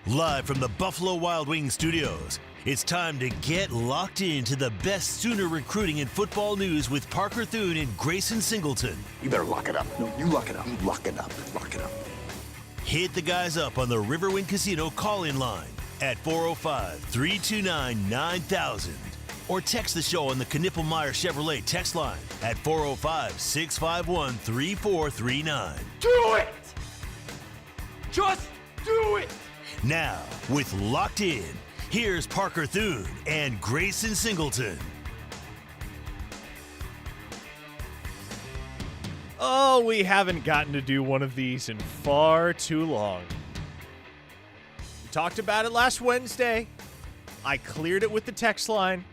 Live from the Buffalo Wild Wings studios, it's time to get locked into the best Sooner recruiting and football news with Parker Thune and Grayson Singleton. You better lock it up. No, you lock it up. You lock it up. Lock it up. Hit the guys up on the Riverwind Casino call-in line at 405-329-9000 or text the show on the Knippelmeyer Chevrolet text line at 405-651-3439. Do it! Just do it! Now, with Locked In, here's Parker Thune and Grayson Singleton. Oh, we haven't gotten to do one of these in far too long. We talked about it last Wednesday. I cleared it with the text line.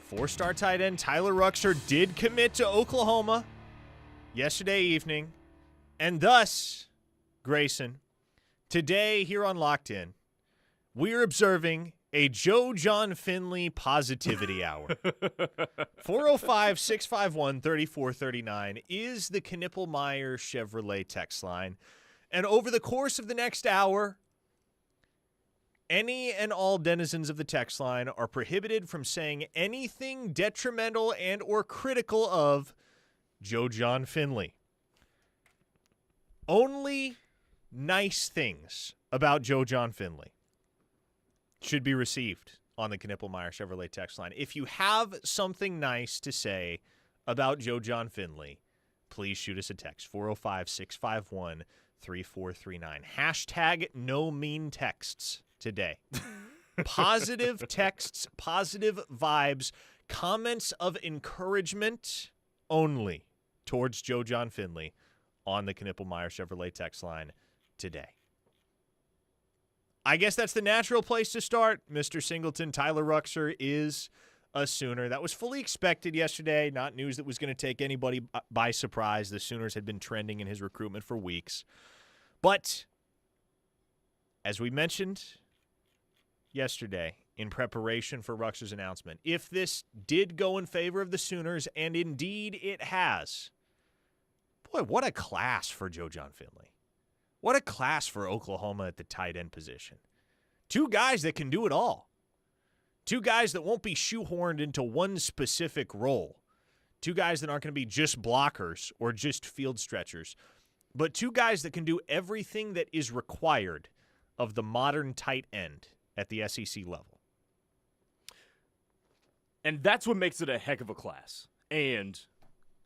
Four-star tight end Tyler Ruxer did commit to Oklahoma yesterday evening. And thus, Grayson, today here on Locked In, we're observing a John Finley positivity hour. 405-651-3439 is the Knippelmeyer Chevrolet text line. And over the course of the next hour, any and all denizens of the text line are prohibited from saying anything detrimental and or critical of John Finley. Only nice things about John Finley should be received on the Knippelmeyer Chevrolet text line. If you have something nice to say about John Finley, please shoot us a text, 405-651-3439. Hashtag no mean texts today. Positive texts, positive vibes, comments of encouragement only towards John Finley on the Knippelmeyer Chevrolet text line today. I guess that's the natural place to start. Mr. Singleton, Tyler Ruxer is a Sooner. That was fully expected yesterday, not news that was going to take anybody by surprise. The Sooners had been trending in his recruitment for weeks. But as we mentioned yesterday in preparation for Ruxer's announcement, if this did go in favor of the Sooners, and indeed it has, boy, what a class for John Finley. What a class for Oklahoma at the tight end position. Two guys that can do it all. Two guys that won't be shoehorned into one specific role. Two guys that aren't going to be just blockers or just field stretchers. But two guys that can do everything that is required of the modern tight end at the SEC level. And that's what makes it a heck of a class. And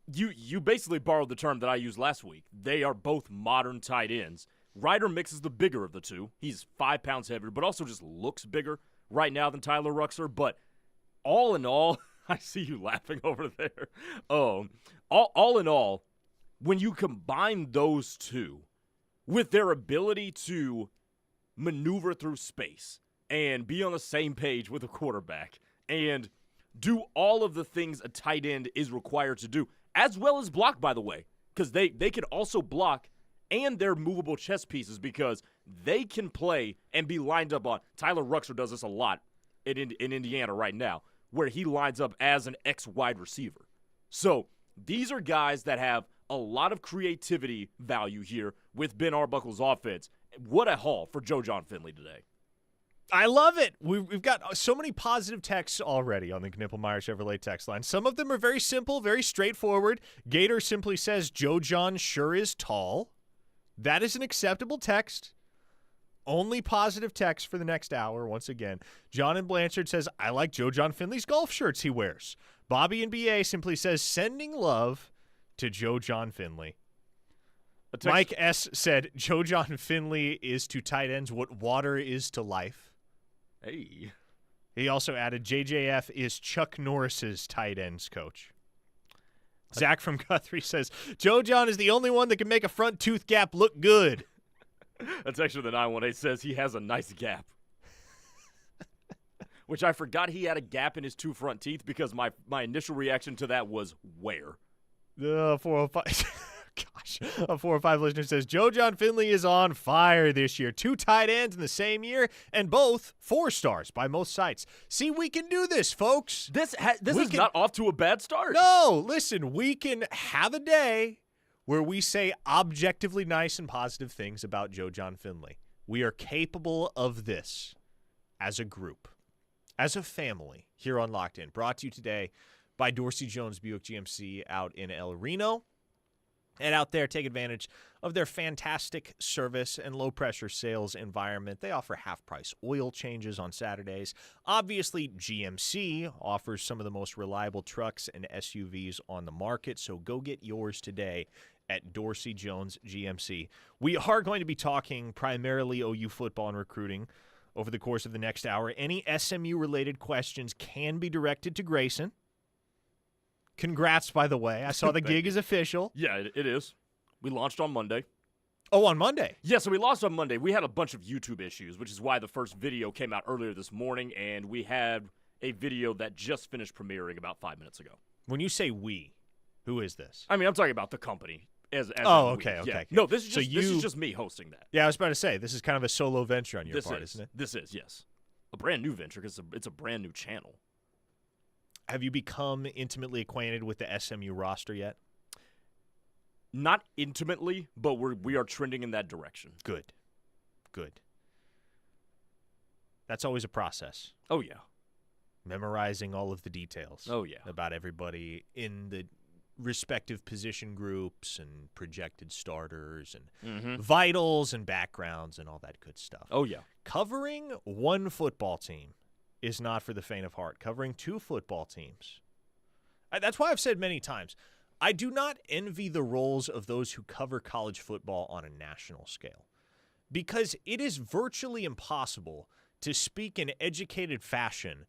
You basically borrowed the term that I used last week. They are both modern tight ends. Ryder Mix is the bigger of the two. He's 5 pounds heavier, but also just looks bigger right now than Tyler Ruxer. But all in all, I see you laughing over there. All in all, when you combine those two with their ability to maneuver through space and be on the same page with a quarterback and do all of the things a tight end is required to do, as well as block, by the way, because they can also block, and they're movable chess pieces because they can play and be lined up on. Tyler Ruxer does this a lot in Indiana right now, where he lines up as an X-wide receiver. So these are guys that have a lot of creativity value here with Ben Arbuckle's offense. What a haul for John Finley today. I love it. We've got so many positive texts already on the Knippelmeyer Chevrolet text line. Some of them are very simple, very straightforward. Gator simply says, John sure is tall. That is an acceptable text. Only positive text for the next hour, once again. John and Blanchard says, I like John Finley's golf shirts he wears. Bobby and BA simply says, sending love to John Finley. Mike S. said, John Finley is to tight ends what water is to life. Hey. He also added, JJF is Chuck Norris's tight ends coach. Zach from Guthrie says, John is the only one that can make a front tooth gap look good. That's actually the 918 says he has a nice gap. Which I forgot he had a gap in his two front teeth because my initial reaction to that was where? 405. Gosh, a 405 listener says, John Finley is on fire this year. 2 tight ends in the same year, and both 4 stars by most sites. See, we can do this, folks. This is not off to a bad start. No, listen, we can have a day where we say objectively nice and positive things about John Finley. We are capable of this as a group, as a family here on Locked In. Brought to you today by Dorsey Jones Buick GMC out in El Reno. And out there, take advantage of their fantastic service and low-pressure sales environment. They offer half-price oil changes on Saturdays. Obviously, GMC offers some of the most reliable trucks and SUVs on the market, so go get yours today at Dorsey Jones GMC. We are going to be talking primarily OU football and recruiting over the course of the next hour. Any SMU-related questions can be directed to Grayson. Congrats, by the way. I saw the gig is official. Yeah, it is. We launched on Monday. Oh, on Monday? Yeah, so we launched on Monday. We had a bunch of YouTube issues, which is why the first video came out earlier this morning, and we had a video that just finished premiering about 5 minutes ago. When you say we, who is this? I mean, I'm talking about the company. Okay. No, this is just me hosting that. Yeah, I was about to say, this is kind of a solo venture on your part, isn't it? This is, yes. A brand new venture because it's a brand new channel. Have you become intimately acquainted with the SMU roster yet? Not intimately, but we are trending in that direction. Good. That's always a process. Oh, yeah. Memorizing all of the details. Oh, yeah. About everybody in the respective position groups and projected starters and vitals and backgrounds and all that good stuff. Oh, yeah. Covering one football team is not for the faint of heart. Covering two football teams. That's why I've said many times, I do not envy the roles of those who cover college football on a national scale, because it is virtually impossible to speak in educated fashion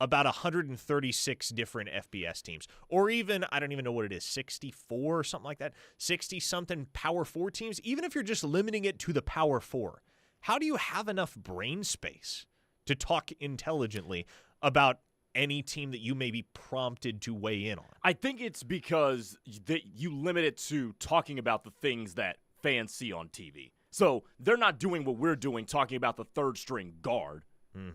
about 136 different FBS teams, or even, I don't even know what it is, 64 or something like that, 60-something Power 4 teams, even if you're just limiting it to the Power 4. How do you have enough brain space to talk intelligently about any team that you may be prompted to weigh in on? I think it's because you limit it to talking about the things that fans see on TV. So they're not doing what we're doing, talking about the third-string guard.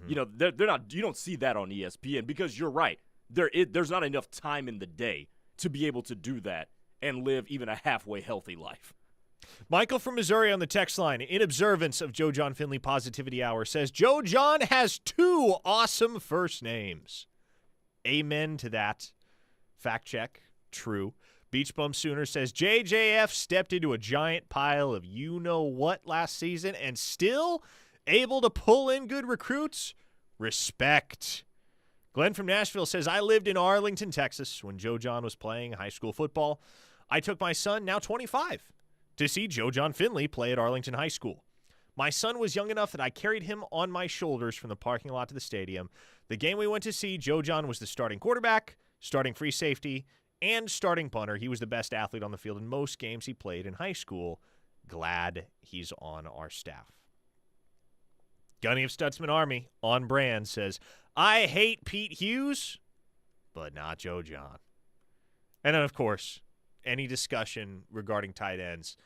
You know, they're not. You don't see that on ESPN because you're right. There's not enough time in the day to be able to do that and live even a halfway healthy life. Michael from Missouri on the text line, in observance of Joe John Finley Positivity Hour, says, Joe John has two awesome first names. Amen to that. Fact check. True. Beach Bum Sooner says, JJF stepped into a giant pile of you-know-what last season and still able to pull in good recruits? Respect. Glenn from Nashville says, I lived in Arlington, Texas when Joe John was playing high school football. I took my son, now 25, to see Joe John Finley play at Arlington High School. My son was young enough that I carried him on my shoulders from the parking lot to the stadium. The game we went to see, Joe John was the starting quarterback, starting free safety, and starting punter. He was the best athlete on the field in most games he played in high school. Glad he's on our staff. Gunny of Stutzman Army, on brand, says, I hate Pete Hughes, but not Joe John. And then, of course, any discussion regarding tight ends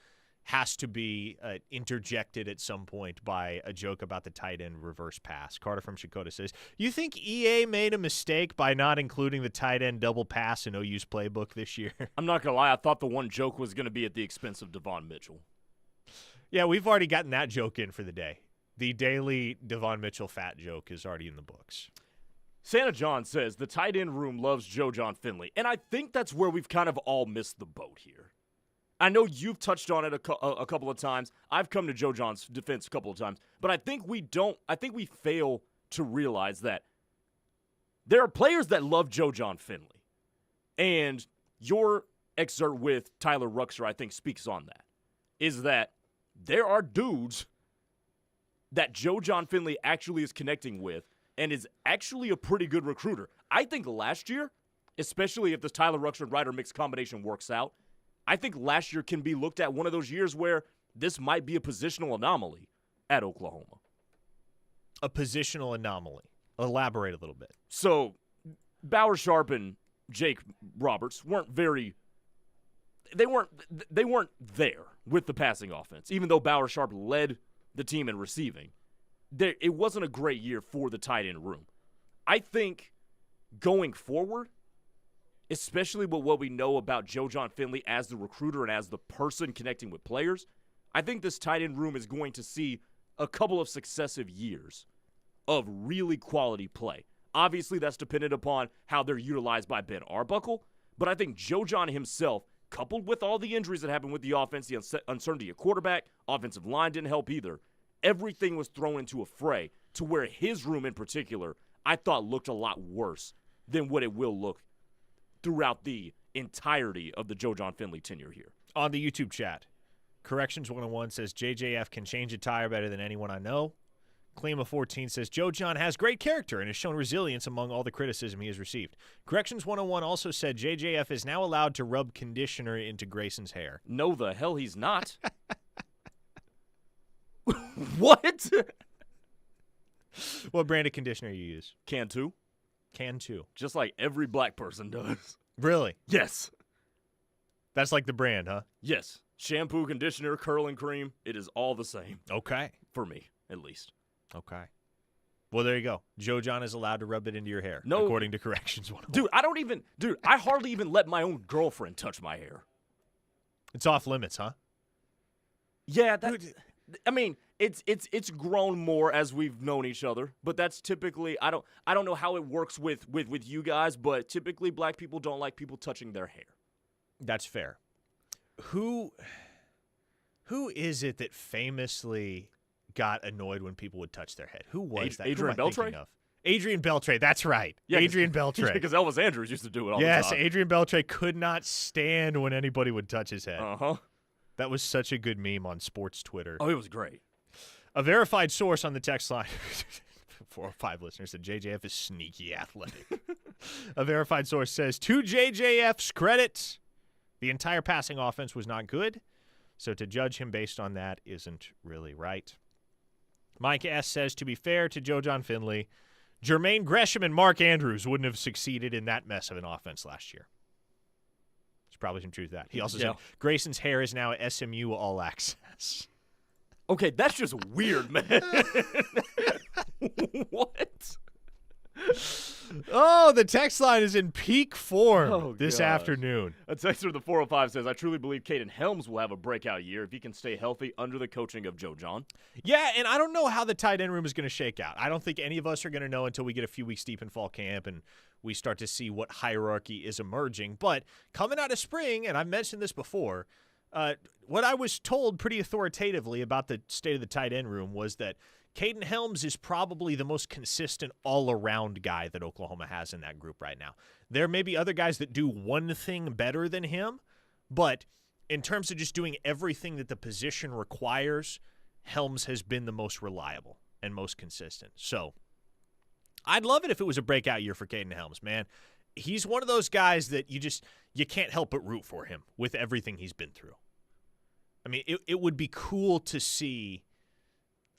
has to be interjected at some point by a joke about the tight end reverse pass. Carter from Shakota says, you think EA made a mistake by not including the tight end double pass in OU's playbook this year? I'm not going to lie. I thought the one joke was going to be at the expense of Devon Mitchell. Yeah, we've already gotten that joke in for the day. The daily Devon Mitchell fat joke is already in the books. Santa John says the tight end room loves Joe John Finley, and I think that's where we've kind of all missed the boat here. I know you've touched on it a couple of times. I've come to Joe John's defense a couple of times, but I think we fail to realize that there are players that love Joe John Finley, and your excerpt with Tyler Ruxer, I think, speaks on that, is that there are dudes that Joe John Finley actually is connecting with and is actually a pretty good recruiter. I think last year, especially if this Tyler Ruxer and Ryder mix combination works out, I think last year can be looked at one of those years where this might be a positional anomaly at Oklahoma. A positional anomaly. Elaborate a little bit. So, Bauer Sharp and Jake Roberts weren't there with the passing offense, even though Bauer Sharp led the team in receiving. It wasn't a great year for the tight end room. I think going forward, especially with what we know about Joe John Finley as the recruiter and as the person connecting with players, I think this tight end room is going to see a couple of successive years of really quality play. Obviously, that's dependent upon how they're utilized by Ben Arbuckle, but I think Joe John himself, coupled with all the injuries that happened with the offense, the uncertainty at quarterback, offensive line didn't help either. Everything was thrown into a fray to where his room in particular, I thought looked a lot worse than what it will look throughout the entirety of the Joe John Finley tenure here. On the YouTube chat, Corrections 101 says, JJF can change a tire better than anyone I know. Klima14 says, Joe John has great character and has shown resilience among all the criticism he has received. Corrections 101 also said JJF is now allowed to rub conditioner into Grayson's hair. No, the hell he's not. What? What brand of conditioner you use? Cantu. Cantu. Just like every black person does. Really? Yes. That's like the brand, huh? Yes. Shampoo, conditioner, curling cream, it is all the same. Okay. For me, at least. Okay. Well, there you go. Joe John is allowed to rub it into your hair, no, according to Corrections 101. I hardly even let my own girlfriend touch my hair. It's off limits, huh? Yeah, I mean, it's grown more as we've known each other, but that's typically I don't know how it works with you guys, but typically black people don't like people touching their hair. That's fair. Who is it that famously got annoyed when people would touch their head? Who was that? Adrian Beltre? Adrian Beltre, that's right. Yeah, Adrian Beltre. Because Elvis Andrews used to do it all the time. Yes, Adrian Beltre could not stand when anybody would touch his head. Uh-huh. That was such a good meme on sports Twitter. Oh, it was great. A verified source on the text line, 4 or 5 listeners, said JJF is sneaky athletic. A verified source says, to JJF's credit, the entire passing offense was not good, so to judge him based on that isn't really right. Mike S. says, to be fair to Joe John Finley, Jermaine Gresham and Mark Andrews wouldn't have succeeded in that mess of an offense last year. There's probably some truth to that. He also said, Grayson's hair is now at SMU All Access. Okay, that's just weird, man. What? Oh, the text line is in peak form this afternoon. A texter of the 405 says, I truly believe Caden Helms will have a breakout year if he can stay healthy under the coaching of Joe John. Yeah, and I don't know how the tight end room is going to shake out. I don't think any of us are going to know until we get a few weeks deep in fall camp and we start to see what hierarchy is emerging. But coming out of spring, and I've mentioned this before, what I was told pretty authoritatively about the state of the tight end room was that Caden Helms is probably the most consistent all-around guy that Oklahoma has in that group right now. There may be other guys that do one thing better than him, but in terms of just doing everything that the position requires, Helms has been the most reliable and most consistent. So I'd love it if it was a breakout year for Caden Helms, man. He's one of those guys that you can't help but root for him with everything he's been through. I mean, it would be cool to see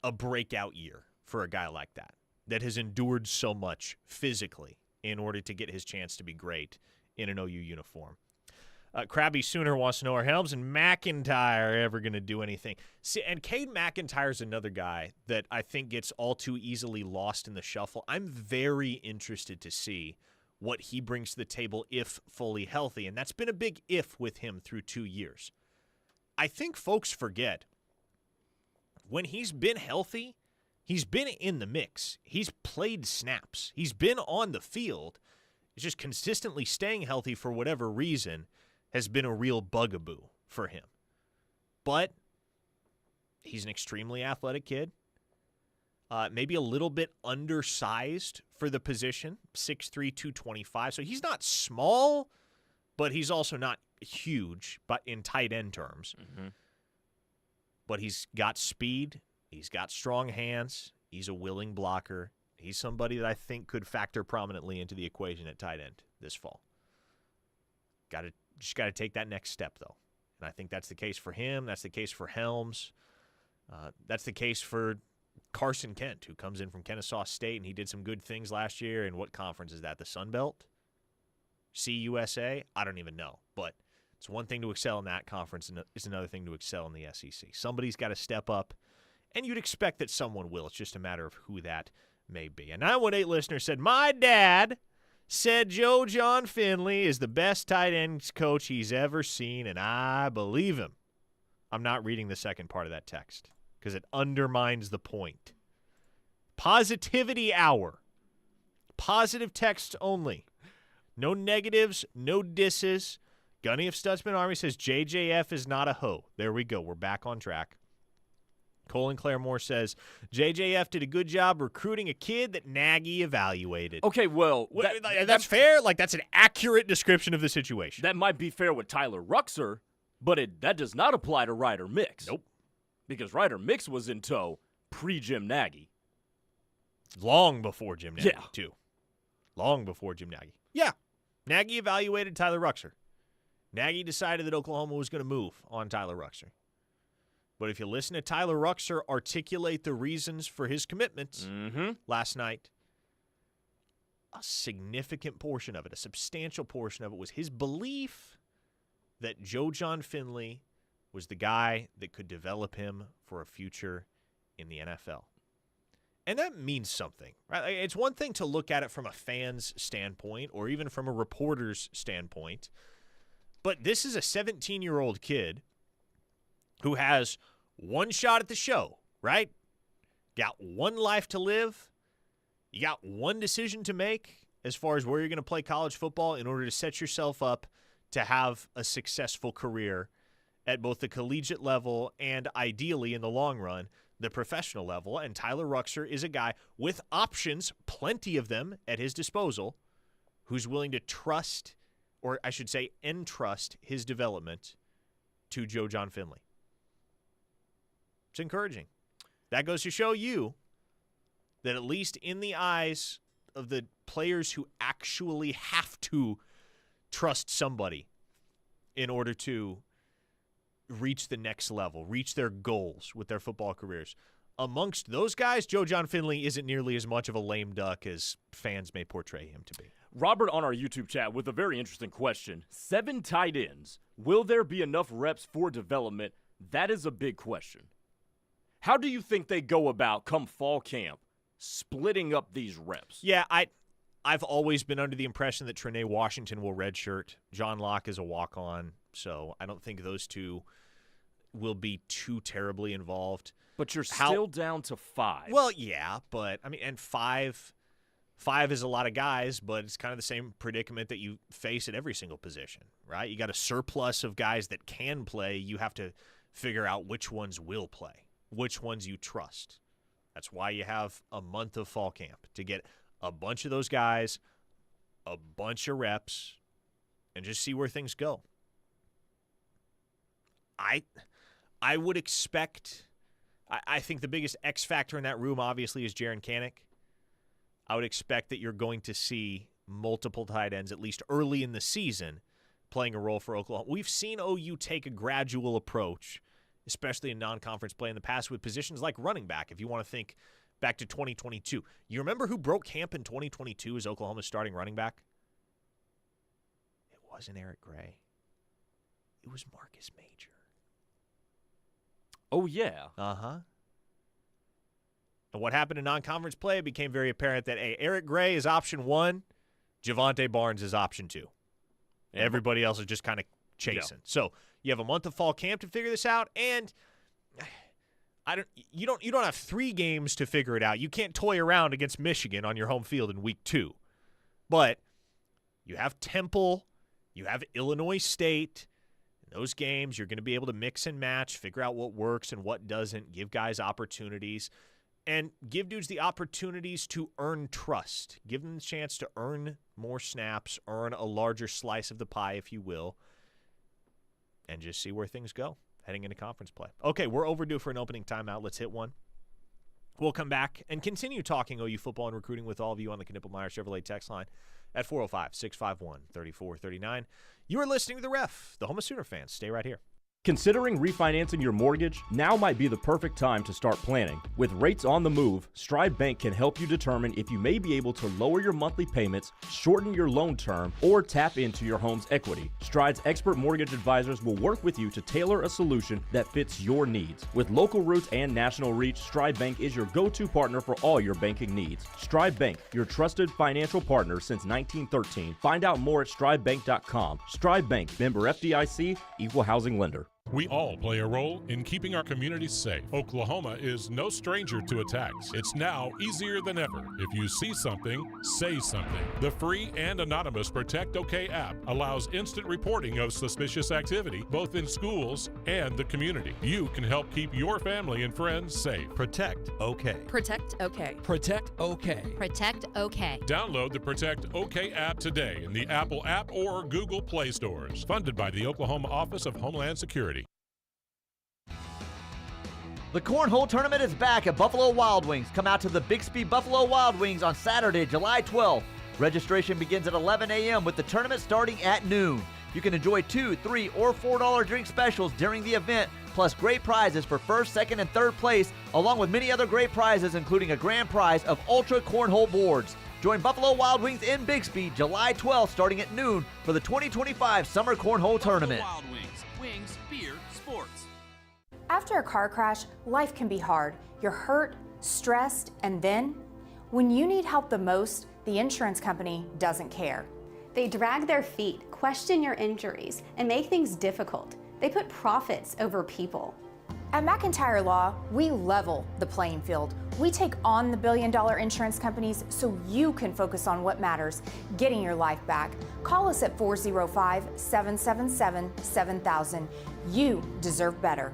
a breakout year for a guy like that has endured so much physically in order to get his chance to be great in an OU uniform. Krabby Sooner wants to know, are Helms and McIntyre ever going to do anything? See, and Cade McIntyre is another guy that I think gets all too easily lost in the shuffle. I'm very interested to see what he brings to the table if fully healthy, and that's been a big if with him through 2 years. I think folks forget when he's been healthy, he's been in the mix. He's played snaps. He's been on the field. It's just consistently staying healthy for whatever reason has been a real bugaboo for him. But he's an extremely athletic kid. Maybe a little bit undersized for the position, 6'3", 225. So he's not small, but he's also not huge, but in tight end terms. Mm-hmm. But he's got speed. He's got strong hands. He's a willing blocker. He's somebody that I think could factor prominently into the equation at tight end this fall. Just got to take that next step, though. And I think that's the case for him. That's the case for Helms. That's the case for Carson Kent, who comes in from Kennesaw State, and he did some good things last year. And what conference is that? The Sun Belt? CUSA? I don't even know. But it's one thing to excel in that conference, and it's another thing to excel in the SEC. Somebody's got to step up, and you'd expect that someone will. It's just a matter of who that may be. A 918 listener said, my dad said Joe John Finley is the best tight ends coach he's ever seen, and I believe him. I'm not reading the second part of that text because it undermines the point. Positivity hour. Positive text only. No negatives, no disses. Gunny of Stutzman Army says JJF is not a hoe. There we go. We're back on track. Colin Claremore says JJF did a good job recruiting a kid that Nagy evaluated. Okay, well, that's fair. Like, that's an accurate description of the situation. That might be fair with Tyler Ruxer, but that does not apply to Ryder Mix. Nope. Because Ryder Mix was in tow pre-Jim Nagy. Long before Jim Nagy, Yeah. too. Long before Jim Nagy. Yeah. Nagy evaluated Tyler Ruxer. Nagy decided that Oklahoma was going to move on Tyler Ruxer. But if you listen to Tyler Ruxer articulate the reasons for his commitments last night, a significant portion of it, a substantial portion of it, was his belief that John Finley was the guy that could develop him for a future in the NFL. And that means something, right? It's one thing to look at it from a fan's standpoint or even from a reporter's standpoint, but this is a 17-year-old kid who has one shot at the show, right? Got one life to live. You got one decision to make as far as where you're going to play college football in order to set yourself up to have a successful career at both the collegiate level and ideally in the long run, the professional level. And Tyler Ruxer is a guy with options, plenty of them at his disposal, who's willing to trust, or I should say entrust his development to John Finley. It's encouraging. That goes to show you that at least in the eyes of the players who actually have to trust somebody in order to reach the next level, reach their goals with their football careers, amongst those guys, John Finley isn't nearly as much of a lame duck as fans may portray him to be. Robert on our YouTube chat with a very interesting question. 7 tight ends. Will there be enough reps for development? That is a big question. How do you think they go about, come fall camp, splitting up these reps? Yeah, I've always been under the impression that Trinae Washington will redshirt. John Locke is a walk-on, so I don't think those two will be too terribly involved. But you're still down to 5. Well, yeah, but, I mean, and five is a lot of guys, but it's kind of the same predicament that you face at every single position, right? You got a surplus of guys that can play. You have to figure out which ones will play, which ones you trust. That's why you have a month of fall camp, to get a bunch of those guys, a bunch of reps, and just see where things go. I would expect – I think the biggest X factor in that room obviously is Jaren Kanak. I would expect that you're going to see multiple tight ends, at least early in the season, playing a role for Oklahoma. We've seen OU take a gradual approach, especially in non-conference play in the past, with positions like running back, if you want to think back to 2022. You remember who broke camp in 2022 as Oklahoma's starting running back? It wasn't Eric Gray. It was Marcus Major. Oh, yeah. Uh-huh. And what happened in non-conference play, it became very apparent that, hey, Eric Gray is option 1, Javonte Barnes is option 2. Yeah. Everybody else is just kind of chasing. Yeah. So you have a month of fall camp to figure this out, and you don't have 3 games to figure it out. You can't toy around against Michigan on your home field in week 2. But you have Temple, you have Illinois State. In those games, you're going to be able to mix and match, figure out what works and what doesn't, give guys opportunities, and give dudes the opportunities to earn trust. Give them the chance to earn more snaps, earn a larger slice of the pie, if you will, and just see where things go heading into conference play. Okay, we're overdue for an opening timeout. Let's hit one. We'll come back and continue talking OU football and recruiting with all of you on the Knippelmeyer Chevrolet text line at 405-651-3439. You are listening to The Ref, the home of Sooner fans. Stay right here. Considering refinancing your mortgage? Now might be the perfect time to start planning. With rates on the move, Stride Bank can help you determine if you may be able to lower your monthly payments, shorten your loan term, or tap into your home's equity. Stride's expert mortgage advisors will work with you to tailor a solution that fits your needs. With local roots and national reach, Stride Bank is your go-to partner for all your banking needs. Stride Bank, your trusted financial partner since 1913. Find out more at stridebank.com. Stride Bank, member FDIC, equal housing lender. We all play a role in keeping our communities safe. Oklahoma is no stranger to attacks. It's now easier than ever. If you see something, say something. The free and anonymous Protect OK app allows instant reporting of suspicious activity, both in schools and the community. You can help keep your family and friends safe. Protect OK. Protect OK. Protect OK. Protect OK. Download the Protect OK app today in the Apple App or Google Play stores. Funded by the Oklahoma Office of Homeland Security. The Cornhole Tournament is back at Buffalo Wild Wings. Come out to the Bixby Buffalo Wild Wings on Saturday, July 12th. Registration begins at 11 a.m. with the tournament starting at noon. You can enjoy $2, $3, or $4 drink specials during the event, plus great prizes for first, second, and third place, along with many other great prizes, including a grand prize of Ultra Cornhole boards. Join Buffalo Wild Wings in Bixby July 12th starting at noon for the 2025 Summer Cornhole Tournament. Wild Wings. Wings, beer, sports. After a car crash, life can be hard. You're hurt, stressed, and then, when you need help the most, the insurance company doesn't care. They drag their feet, question your injuries, and make things difficult. They put profits over people. At McIntyre Law, we level the playing field. We take on the billion-dollar insurance companies so you can focus on what matters, getting your life back. Call us at 405-777-7000. You deserve better.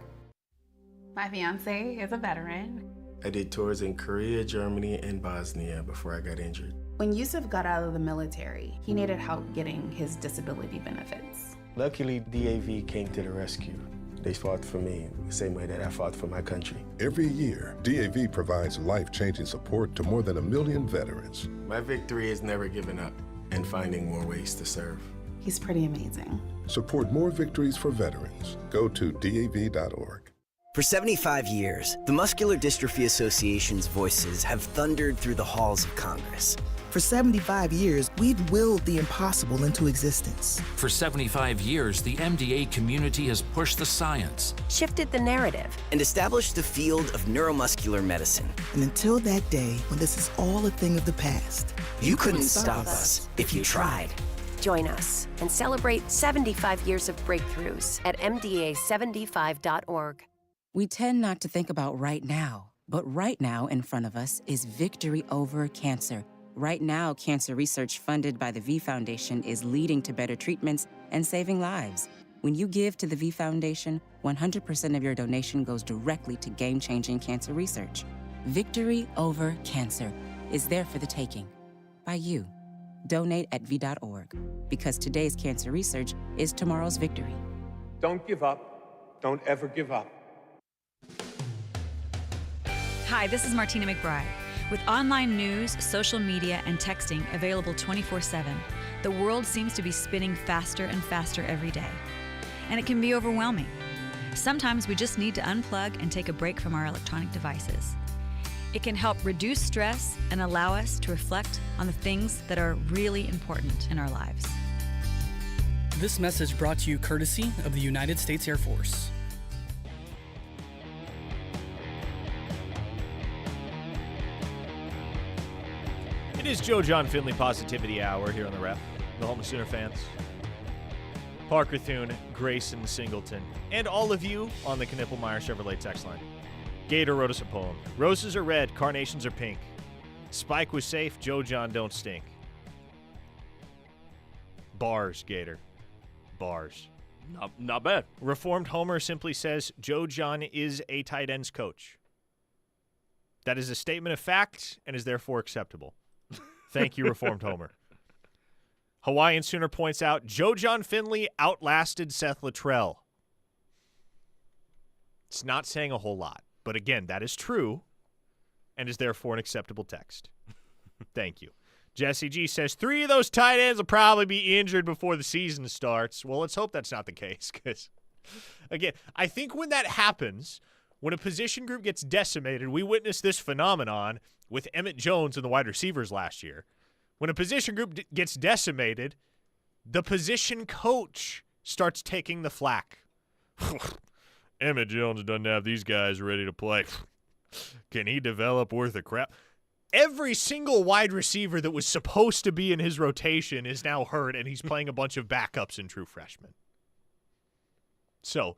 My fiance is a veteran. I did tours in Korea, Germany, and Bosnia before I got injured. When Yusuf got out of the military, he needed help getting his disability benefits. Luckily, DAV came to the rescue. They fought for me the same way that I fought for my country. Every year, DAV provides life-changing support to more than 1 million veterans. My victory is never giving up and finding more ways to serve. He's pretty amazing. Support more victories for veterans. Go to DAV.org. For 75 years, the Muscular Dystrophy Association's voices have thundered through the halls of Congress. For 75 years, we've willed the impossible into existence. For 75 years, the MDA community has pushed the science, shifted the narrative, and established the field of neuromuscular medicine. And until that day when this is all a thing of the past, you couldn't stop us if you tried. Join us and celebrate 75 years of breakthroughs at MDA75.org. We tend not to think about right now, but right now in front of us is victory over cancer. Right now, cancer research funded by the V Foundation is leading to better treatments and saving lives. When you give to the V Foundation, 100% of your donation goes directly to game-changing cancer research. Victory over cancer is there for the taking by you. Donate at V.org, because today's cancer research is tomorrow's victory. Don't give up. Don't ever give up. Hi, this is Martina McBride. With online news, social media, and texting available 24/7, the world seems to be spinning faster and faster every day. And it can be overwhelming. Sometimes we just need to unplug and take a break from our electronic devices. It can help reduce stress and allow us to reflect on the things that are really important in our lives. This message brought to you courtesy of the United States Air Force. It is John Finley Positivity Hour here on the Ref. The home of Sooner fans. Parker Thune, Grayson, Singleton, and all of you on the Knippelmeyer Chevrolet text line. Gator wrote us a poem. Roses are red, carnations are pink. Spike was safe, John don't stink. Bars, Gator. Bars. Not bad. Reformed Homer simply says John is a tight ends coach. That is a statement of fact and is therefore acceptable. Thank you, Reformed Homer. Hawaiian Sooner points out John Finley outlasted Seth Luttrell. It's not saying a whole lot, but again, that is true and is therefore an acceptable text. Thank you. Jesse G says 3 of those tight ends will probably be injured before the season starts. Well, let's hope that's not the case because, again, I think when that happens, when a position group gets decimated, we witnessed this phenomenon with Emmett Jones and the wide receivers last year. When a position group gets decimated, the position coach starts taking the flack. Emmett Jones doesn't have these guys ready to play. Can he develop worth a crap? Every single wide receiver that was supposed to be in his rotation is now hurt, and he's playing a bunch of backups and true freshmen. So,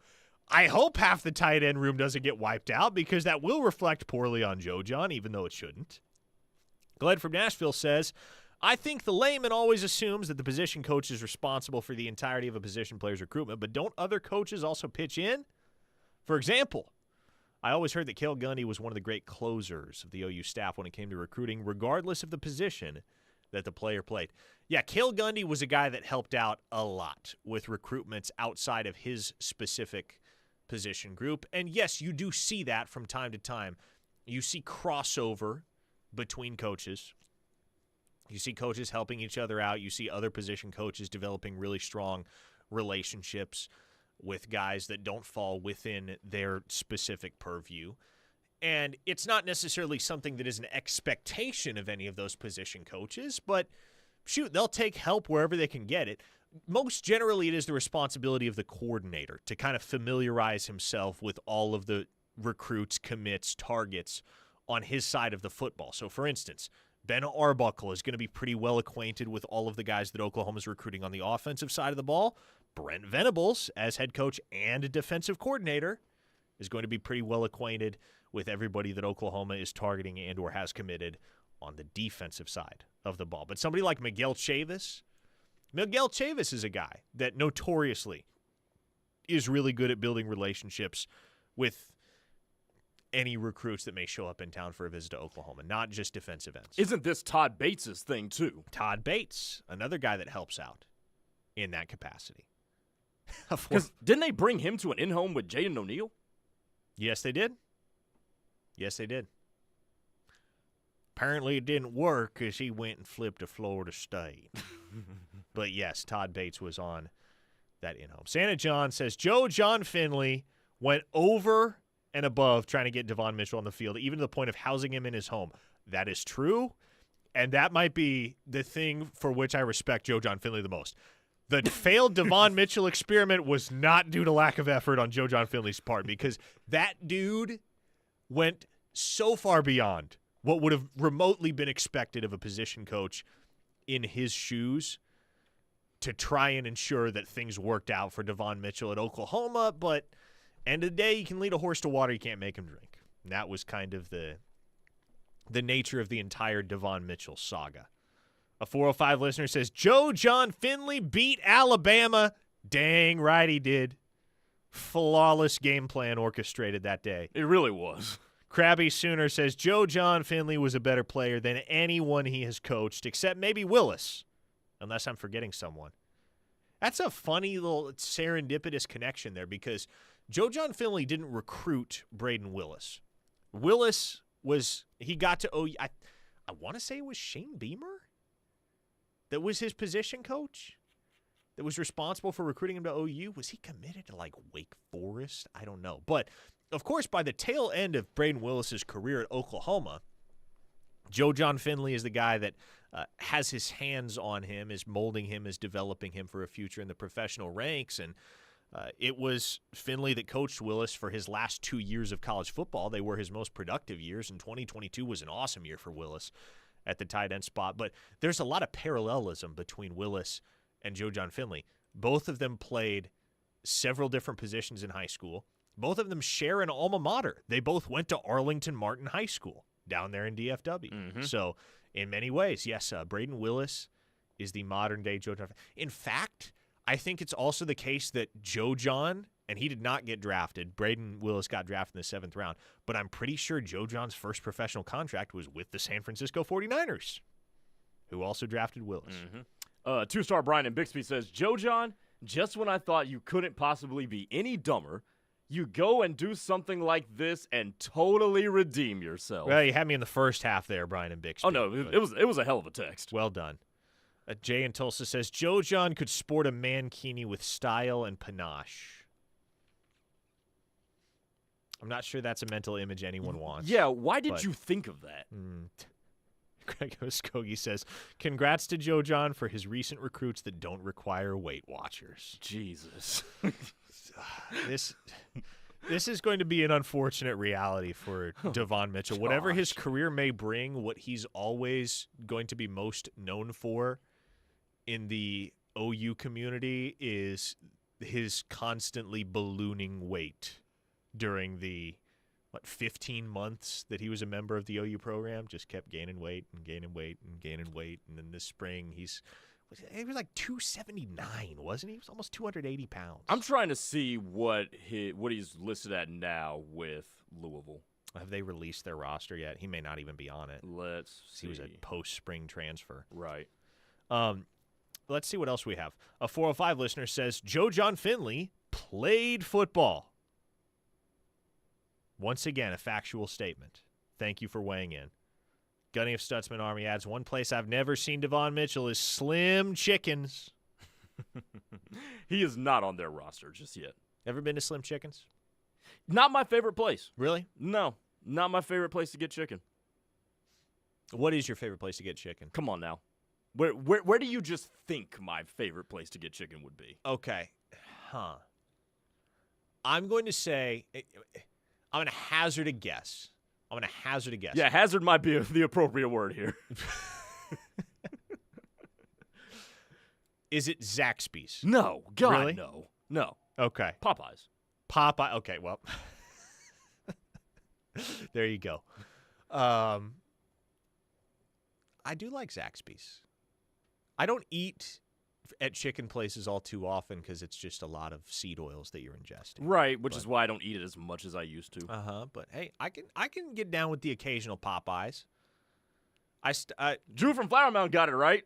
I hope half the tight end room doesn't get wiped out because that will reflect poorly on Joe John, even though it shouldn't. Glenn from Nashville says, I think the layman always assumes that the position coach is responsible for the entirety of a position player's recruitment, but don't other coaches also pitch in? For example, I always heard that Cale Gundy was one of the great closers of the OU staff when it came to recruiting, regardless of the position that the player played. Yeah, Cale Gundy was a guy that helped out a lot with recruitments outside of his specific position group. And yes, you do see that from time to time. You see crossover between coaches. You see coaches helping each other out. You see other position coaches developing really strong relationships with guys that don't fall within their specific purview. And it's not necessarily something that is an expectation of any of those position coaches, but shoot, they'll take help wherever they can get it. Most generally, it is the responsibility of the coordinator to kind of familiarize himself with all of the recruits, commits, targets on his side of the football. So, for instance, Ben Arbuckle is going to be pretty well acquainted with all of the guys that Oklahoma's recruiting on the offensive side of the ball. Brent Venables, as head coach and defensive coordinator, is going to be pretty well acquainted with everybody that Oklahoma is targeting and or has committed on the defensive side of the ball. But somebody like Miguel Chavis is a guy that notoriously is really good at building relationships with any recruits that may show up in town for a visit to Oklahoma, not just defensive ends. Isn't this Todd Bates' thing, too? Todd Bates, another guy that helps out in that capacity. Because didn't they bring him to an in-home with Jaden O'Neal? Yes, they did. Yes, they did. Apparently it didn't work because he went and flipped to Florida State. But yes, Todd Bates was on that in-home. Santa John says, John Finley went over and above trying to get Devon Mitchell on the field, even to the point of housing him in his home. That is true, and that might be the thing for which I respect John Finley the most. The failed Devon Mitchell experiment was not due to lack of effort on John Finley's part, because that dude went so far beyond what would have remotely been expected of a position coach in his shoes to try and ensure that things worked out for Devon Mitchell at Oklahoma. But end of the day, you can lead a horse to water, you can't make him drink. And that was kind of the nature of the entire Devon Mitchell saga. A 405 listener says, John Finley beat Alabama. Dang right he did. Flawless game plan orchestrated that day. It really was. Krabby Sooner says, John Finley was a better player than anyone he has coached, except maybe Willis, unless I'm forgetting someone. That's a funny little serendipitous connection there, because John Finley didn't recruit Braden Willis. Willis he got to OU. I want to say it was Shane Beamer that was his position coach that was responsible for recruiting him to OU. Was he committed to like Wake Forest? I don't know. But of course, by the tail end of Braden Willis's career at Oklahoma, John Finley is the guy that has his hands on him, is molding him, is developing him for a future in the professional ranks. And it was Finley that coached Willis for his last 2 years of college football. They were his most productive years, and 2022 was an awesome year for Willis at the tight end spot. But there's a lot of parallelism between Willis and John Finley. Both of them played several different positions in high school. Both of them share an alma mater. They both went to Arlington Martin High School down there in DFW. Mm-hmm. So in many ways, yes, Braden Willis is the modern-day John. In fact, I think it's also the case that John, and he did not get drafted. Braden Willis got drafted in the 7th round. But I'm pretty sure John's first professional contract was with the San Francisco 49ers, who also drafted Willis. Mm-hmm. Two-star Brian in Bixby says, John, just when I thought you couldn't possibly be any dumber, you go and do something like this and totally redeem yourself. Well, you had me in the first half there, Brian and Bixby. Oh, no, it was a hell of a text. Well done. Jay in Tulsa says, John could sport a mankini with style and panache. I'm not sure that's a mental image anyone wants. Yeah, why did you think of that? Greg Oskogie says, congrats to John for his recent recruits that don't require Weight Watchers. Jesus. This is going to be an unfortunate reality for Devon Mitchell. Whatever his career may bring, what he's always going to be most known for in the OU community is his constantly ballooning weight during the 15 months that he was a member of the OU program, just kept gaining weight and gaining weight and gaining weight. And then this spring, he was like 279, wasn't he? He was almost 280 pounds. I'm trying to see what he's listed at now with Louisville. Have they released their roster yet? He may not even be on it. Let's see. He was a post-spring transfer. Right. Let's see what else we have. A 405 listener says, John Finley played football. Once again, a factual statement. Thank you for weighing in. Gunny of Stutzman Army adds, one place I've never seen Devon Mitchell is Slim Chickens. He is not on their roster just yet. Ever been to Slim Chickens? Not my favorite place. Really? No, not my favorite place to get chicken. What is your favorite place to get chicken? Come on now. Where do you just think my favorite place to get chicken would be? Okay. I'm going to say, I'm going to hazard a guess. Yeah, hazard might be the appropriate word here. Is it Zaxby's? No. God, really? No. Okay. Popeyes. Okay, well. There you go. I do like Zaxby's. I don't eat at chicken places all too often because it's just a lot of seed oils that you're ingesting. Right, which is why I don't eat it as much as I used to. But hey, I can get down with the occasional Popeyes. Drew from Flower Mound got it right.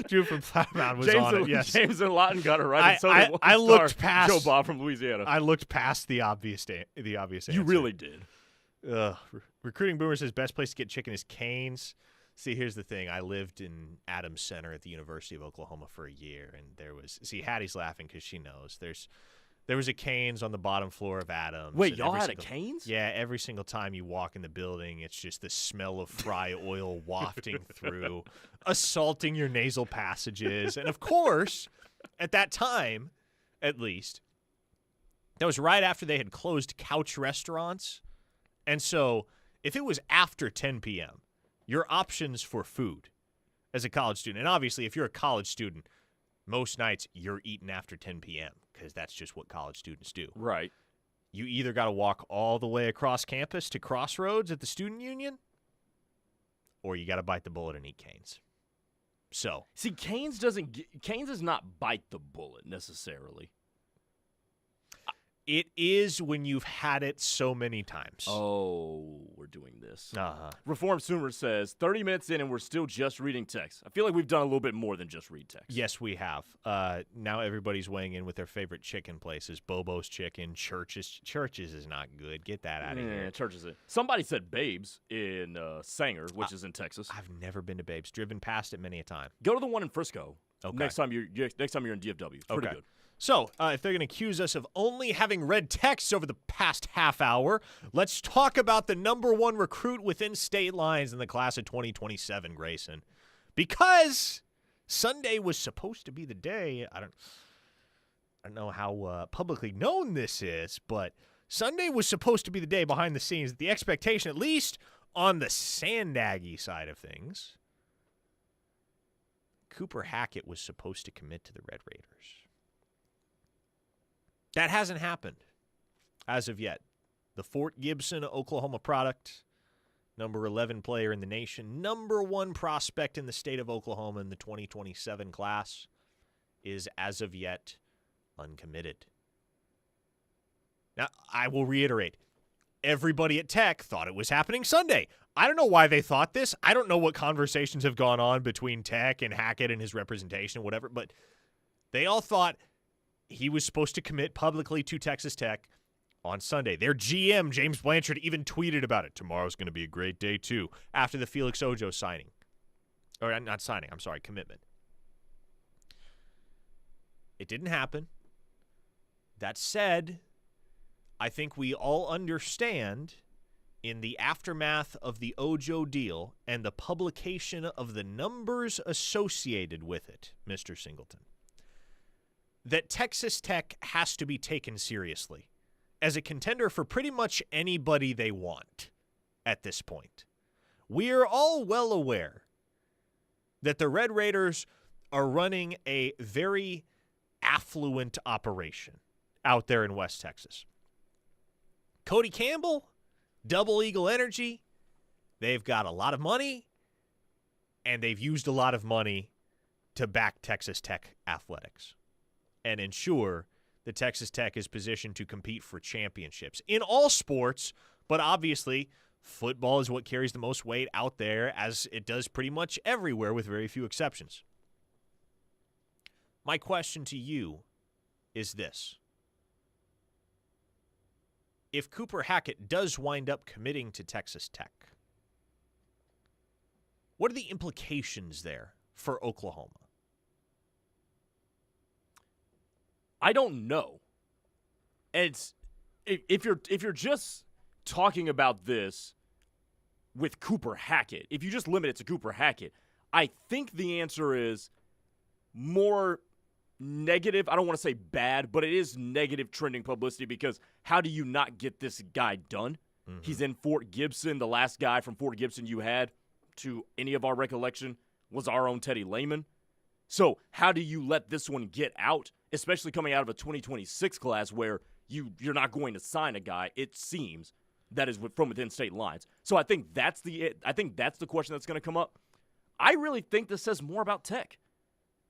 Drew from Flower Mound was on it. Yes, James and Lawton got it right. And so I looked past Joe Bob from Louisiana. I looked past the obvious answer. You really did. Recruiting Boomer says best place to get chicken is Cane's. See, here's the thing. I lived in Adams Center at the University of Oklahoma for a year, and Hattie's laughing because she knows. There was a Cane's on the bottom floor of Adams. Wait, y'all had a Cane's? Yeah, every single time you walk in the building, it's just the smell of fry oil wafting through, assaulting your nasal passages. And, of course, at that time, at least, that was right after they had closed couch restaurants. And so if it was after 10 p.m., your options for food as a college student, and obviously if you're a college student, most nights you're eating after 10 p.m. because that's just what college students do. Right. You either got to walk all the way across campus to Crossroads at the Student Union, or you got to bite the bullet and eat Cane's. So, see, Cane's does not bite the bullet necessarily. It is when you've had it so many times. Oh, we're doing this. Uh-huh. Reformed Sumer says, 30 minutes in and we're still just reading text. I feel like we've done a little bit more than just read text. Yes, we have. Now everybody's weighing in with their favorite chicken places. Bobo's Chicken, Church's. Church's is not good. Get that out of here. Church's it. Somebody said Babes in Sanger, which is in Texas. I've never been to Babes. Driven past it many a time. Go to the one in Frisco. Okay. Next time you're in DFW. It's pretty good. So, if they're going to accuse us of only having read texts over the past half hour, let's talk about the number one recruit within state lines in the class of 2027, Grayson. Because Sunday was supposed to be the day. I don't know how publicly known this is, but Sunday was supposed to be the day behind the scenes. The expectation, at least on the Sandaggy side of things, Cooper Hackett was supposed to commit to the Red Raiders. That hasn't happened as of yet. The Fort Gibson, Oklahoma product, number 11 player in the nation, number one prospect in the state of Oklahoma in the 2027 class, is as of yet uncommitted. Now, I will reiterate, everybody at Tech thought it was happening Sunday. I don't know why they thought this. I don't know what conversations have gone on between Tech and Hackett and his representation, whatever, but they all thought he was supposed to commit publicly to Texas Tech on Sunday. Their GM, James Blanchard, even tweeted about it. Tomorrow's going to be a great day, too, after the Felix Ojo signing. Or not signing, I'm sorry, commitment. It didn't happen. That said, I think we all understand in the aftermath of the Ojo deal and the publication of the numbers associated with it, Mr. Singleton, that Texas Tech has to be taken seriously as a contender for pretty much anybody they want at this point. We are all well aware that the Red Raiders are running a very affluent operation out there in West Texas. Cody Campbell, Double Eagle Energy, they've got a lot of money, and they've used a lot of money to back Texas Tech athletics and ensure that Texas Tech is positioned to compete for championships in all sports, but obviously football is what carries the most weight out there, as it does pretty much everywhere with very few exceptions. My question to you is this. If Cooper Hackett does wind up committing to Texas Tech, what are the implications there for Oklahoma? I don't know. It's if you're just talking about this with Cooper Hackett, if you just limit it to Cooper Hackett, I think the answer is more negative. I don't want to say bad, but it is negative trending publicity, because how do you not get this guy done? Mm-hmm. He's in Fort Gibson. The last guy from Fort Gibson you had, to any of our recollection, was our own Teddy Lehman. So how do you let this one get out, especially coming out of a 2026 class where you're not going to sign a guy, it seems, that is from within state lines. So I think that's the question that's going to come up. I really think this says more about Tech.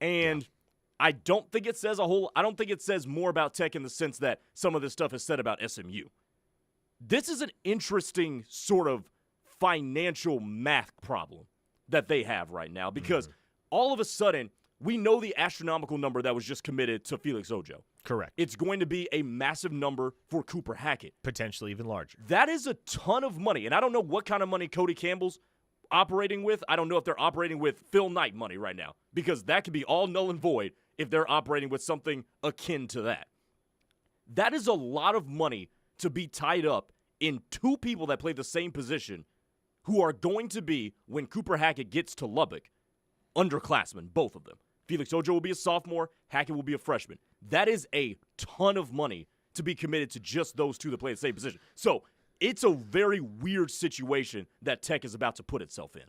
And I don't think it says more about Tech in the sense that some of this stuff is said about SMU. This is an interesting sort of financial math problem that they have right now, because all of a sudden we know the astronomical number that was just committed to Felix Ojo. Correct. It's going to be a massive number for Cooper Hackett. Potentially even larger. That is a ton of money, and I don't know what kind of money Cody Campbell's operating with. I don't know if they're operating with Phil Knight money right now, because that could be all null and void if they're operating with something akin to that. That is a lot of money to be tied up in two people that play the same position, who are going to be, when Cooper Hackett gets to Lubbock, underclassmen, both of them. Felix Ojo will be a sophomore. Hackett will be a freshman. That is a ton of money to be committed to just those two that play the same position. So it's a very weird situation that Tech is about to put itself in.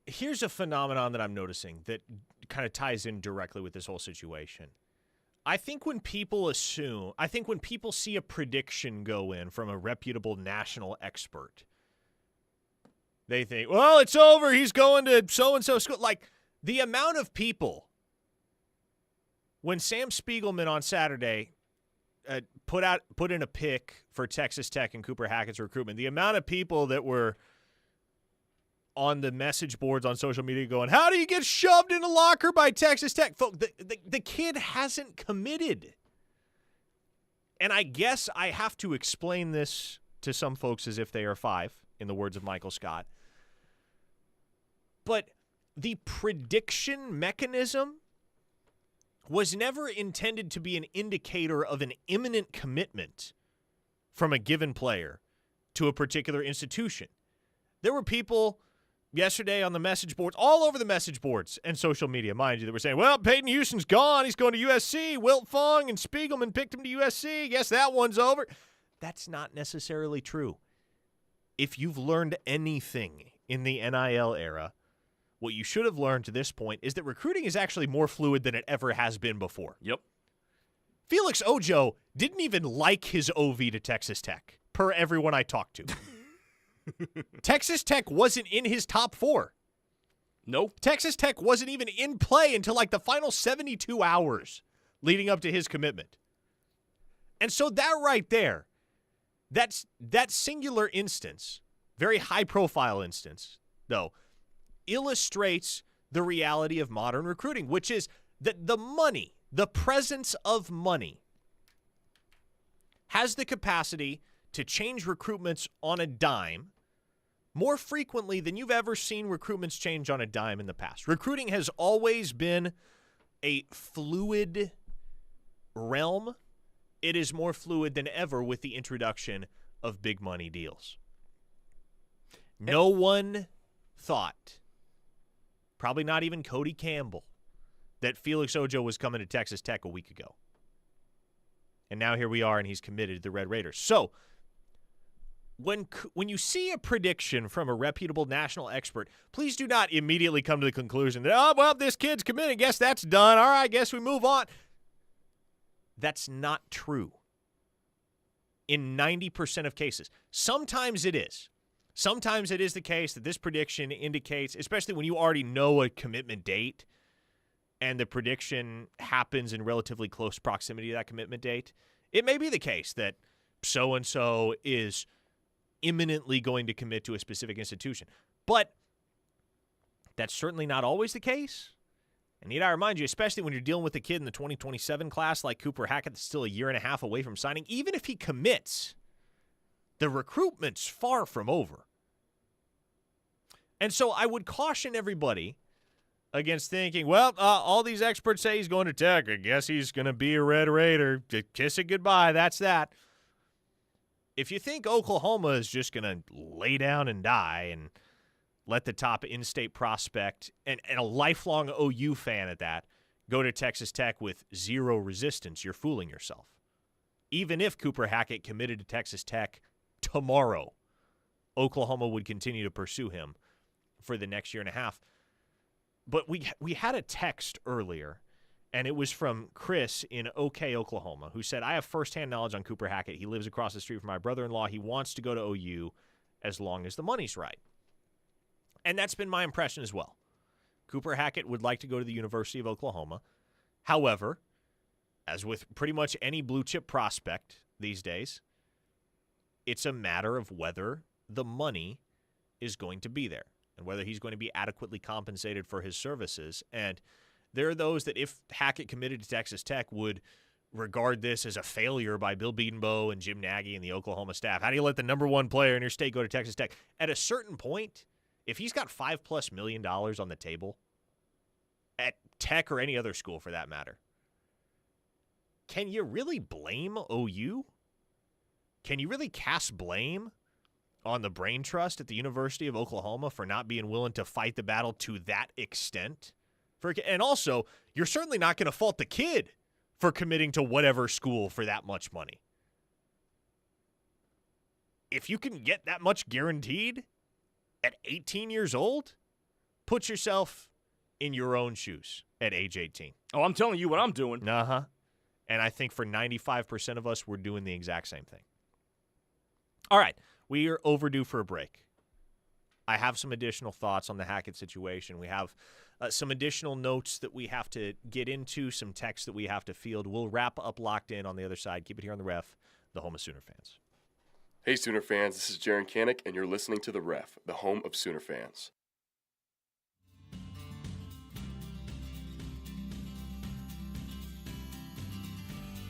Here's a phenomenon that I'm noticing that kind of ties in directly with this whole situation. I think when people see a prediction go in from a reputable national expert, they think, well, it's over. He's going to so-and-so school. Like, the amount of people, when Sam Spiegelman on Saturday put in a pick for Texas Tech and Cooper Hackett's recruitment, the amount of people that were on the message boards on social media going, how do you get shoved in a locker by Texas Tech? The kid hasn't committed. And I guess I have to explain this to some folks as if they are five, in the words of Michael Scott. But the prediction mechanism was never intended to be an indicator of an imminent commitment from a given player to a particular institution. There were people yesterday on the message boards, all over the message boards and social media, mind you, that were saying, well, Peyton Houston's gone. He's going to USC. Wilt Fong and Spiegelman picked him to USC. Guess that one's over. That's not necessarily true. If you've learned anything in the NIL era, what you should have learned to this point is that recruiting is actually more fluid than it ever has been before. Yep. Felix Ojo didn't even like his OV to Texas Tech, per everyone I talked to. Texas Tech wasn't in his top four. Nope. Texas Tech wasn't even in play until like the final 72 hours leading up to his commitment. And so that right there, that singular instance, very high-profile instance, though, illustrates the reality of modern recruiting, which is that the money, the presence of money, has the capacity to change recruitments on a dime more frequently than you've ever seen recruitments change on a dime in the past. Recruiting has always been a fluid realm. It is more fluid than ever with the introduction of big money deals. No one thought, probably not even Cody Campbell, that Felix Ojo was coming to Texas Tech a week ago. And now here we are, and he's committed to the Red Raiders. So when you see a prediction from a reputable national expert, please do not immediately come to the conclusion that, oh, well, this kid's committed. Guess that's done. All right, guess we move on. That's not true in 90% of cases. Sometimes it is. Sometimes it is the case that this prediction indicates, especially when you already know a commitment date and the prediction happens in relatively close proximity to that commitment date, it may be the case that so-and-so is imminently going to commit to a specific institution. But that's certainly not always the case. And need I remind you, especially when you're dealing with a kid in the 2027 class like Cooper Hackett that's still a year and a half away from signing, even if he commits, the recruitment's far from over. And so I would caution everybody against thinking, well, all these experts say he's going to Tech. I guess he's going to be a Red Raider. Kiss it goodbye. That's that. If you think Oklahoma is just going to lay down and die and let the top in-state prospect and a lifelong OU fan at that go to Texas Tech with zero resistance, you're fooling yourself. Even if Cooper Hackett committed to Texas Tech tomorrow, Oklahoma would continue to pursue him for the next year and a half. But we had a text earlier, and it was from Chris in OK, Oklahoma, who said, I have firsthand knowledge on Cooper Hackett. He lives across the street from my brother-in-law. He wants to go to OU as long as the money's right. And that's been my impression as well. Cooper Hackett would like to go to the University of Oklahoma. However, as with pretty much any blue-chip prospect these days, it's a matter of whether the money is going to be there and whether he's going to be adequately compensated for his services. And there are those that, if Hackett committed to Texas Tech, would regard this as a failure by Bill Bedenbaugh and Jim Nagy and the Oklahoma staff. How do you let the number one player in your state go to Texas Tech? At a certain point, if he's got $5+ million on the table at Tech or any other school for that matter, can you really blame OU? Can you really cast blame on the brain trust at the University of Oklahoma for not being willing to fight the battle to that extent? And also, you're certainly not going to fault the kid for committing to whatever school for that much money. If you can get that much guaranteed at 18 years old, put yourself in your own shoes at age 18. Oh, I'm telling you what I'm doing. Uh-huh. And I think for 95% of us, we're doing the exact same thing. All right, we are overdue for a break. I have some additional thoughts on the Hackett situation. We have some additional notes that we have to get into, some texts that we have to field. We'll wrap up Locked In on the other side. Keep it here on The Ref, the home of Sooner fans. Hey, Sooner fans, this is Jaron Kanik, and you're listening to The Ref, the home of Sooner fans.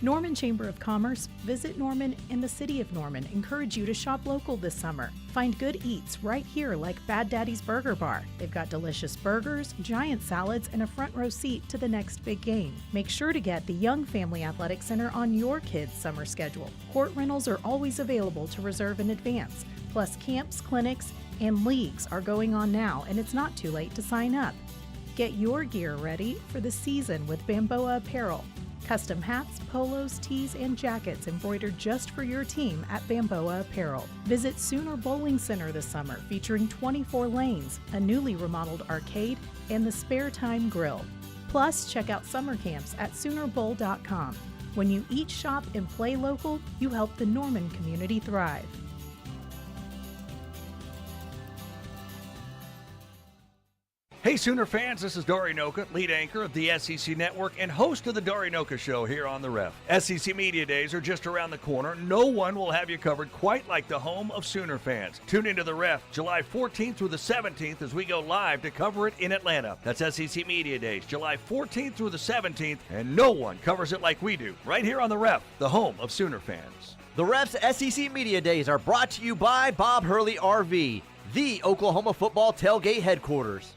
Norman Chamber of Commerce, Visit Norman, and the City of Norman encourage you to shop local this summer. Find good eats right here like Bad Daddy's Burger Bar. They've got delicious burgers, giant salads, and a front row seat to the next big game. Make sure to get the Young Family Athletic Center on your kids' summer schedule. Court rentals are always available to reserve in advance. Plus, camps, clinics, and leagues are going on now, and it's not too late to sign up. Get your gear ready for the season with Bamboa Apparel. Custom hats, polos, tees, and jackets embroidered just for your team at Bamboa Apparel. Visit Sooner Bowling Center this summer, featuring 24 lanes, a newly remodeled arcade, and the Spare Time Grill. Plus, check out summer camps at SoonerBowl.com. When you eat, shop, and play local, you help the Norman community thrive. Hey Sooner fans, this is Dory Noka, lead anchor of the SEC Network and host of the Dory Noka Show here on The Ref. SEC Media Days are just around the corner. No one will have you covered quite like the home of Sooner fans. Tune into The Ref July 14th through the 17th as we go live to cover it in Atlanta. That's SEC Media Days, July 14th through the 17th, and no one covers it like we do, right here on The Ref, the home of Sooner fans. The Ref's SEC Media Days are brought to you by Bob Hurley RV, the Oklahoma football tailgate headquarters.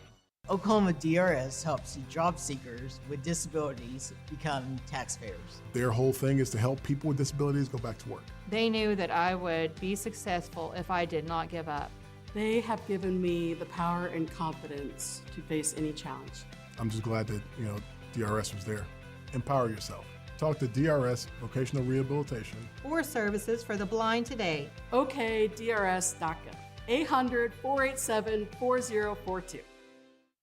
Oklahoma DRS helps job seekers with disabilities become taxpayers. Their whole thing is to help people with disabilities go back to work. They knew that I would be successful if I did not give up. They have given me the power and confidence to face any challenge. I'm just glad that, DRS was there. Empower yourself. Talk to DRS Vocational Rehabilitation. Or services for the blind today. OKDRS.gov. 800-487-4042.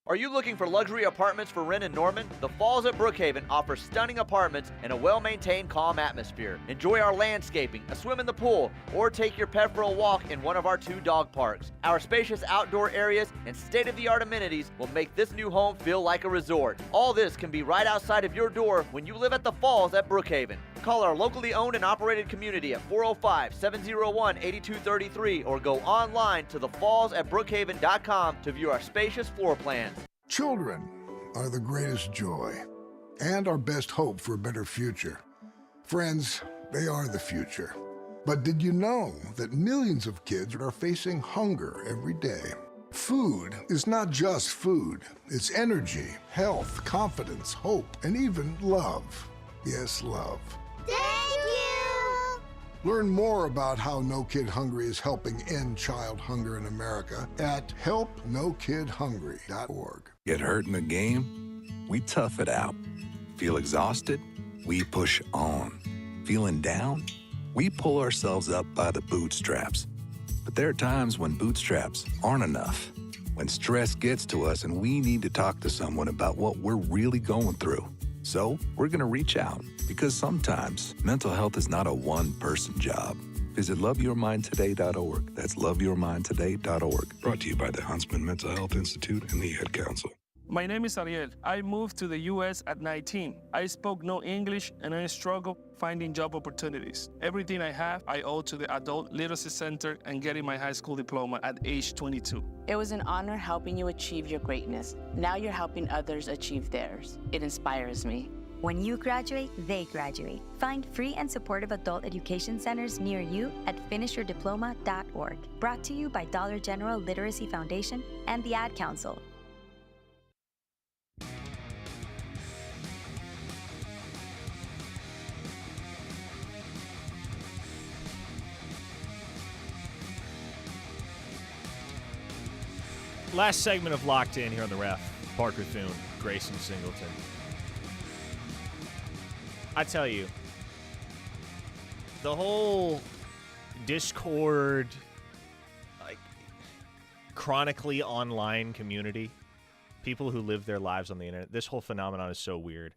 Are you looking for luxury apartments for rent in Norman? The Falls at Brookhaven offers stunning apartments and a well-maintained, calm atmosphere. Enjoy our landscaping, a swim in the pool, or take your pet for a walk in one of our 2 dog parks. Our spacious outdoor areas and state-of-the-art amenities will make this new home feel like a resort. All this can be right outside of your door when you live at the Falls at Brookhaven. Call our locally owned and operated community at 405-701-8233 or go online to thefallsatbrookhaven.com to view our spacious floor plans. Children are the greatest joy and our best hope for a better future. Friends, they are the future. But did you know that millions of kids are facing hunger every day? Food is not just food. It's energy, health, confidence, hope, and even love. Yes, love. Thank you! Learn more about how No Kid Hungry is helping end child hunger in America at helpnokidhungry.org. Get hurt in the game? We tough it out. Feel exhausted? We push on. Feeling down? We pull ourselves up by the bootstraps. But there are times when bootstraps aren't enough. When stress gets to us and we need to talk to someone about what we're really going through. So we're going to reach out, because sometimes mental health is not a one-person job. Visit loveyourmindtoday.org. That's loveyourmindtoday.org. Brought to you by the Huntsman Mental Health Institute and the Ad Council. My name is Ariel. I moved to the U.S. at 19. I spoke no English and I struggled finding job opportunities. Everything I have, I owe to the Adult Literacy Center and getting my high school diploma at age 22. It was an honor helping you achieve your greatness. Now you're helping others achieve theirs. It inspires me. When you graduate, they graduate. Find free and supportive adult education centers near you at finishyourdiploma.org. Brought to you by Dollar General Literacy Foundation and the Ad Council. Last segment of Locked In here on the Ref. Parker Thune, Grayson Singleton. I tell you, the whole Discord, like, chronically online community, people who live their lives on the internet, this whole phenomenon is so weird.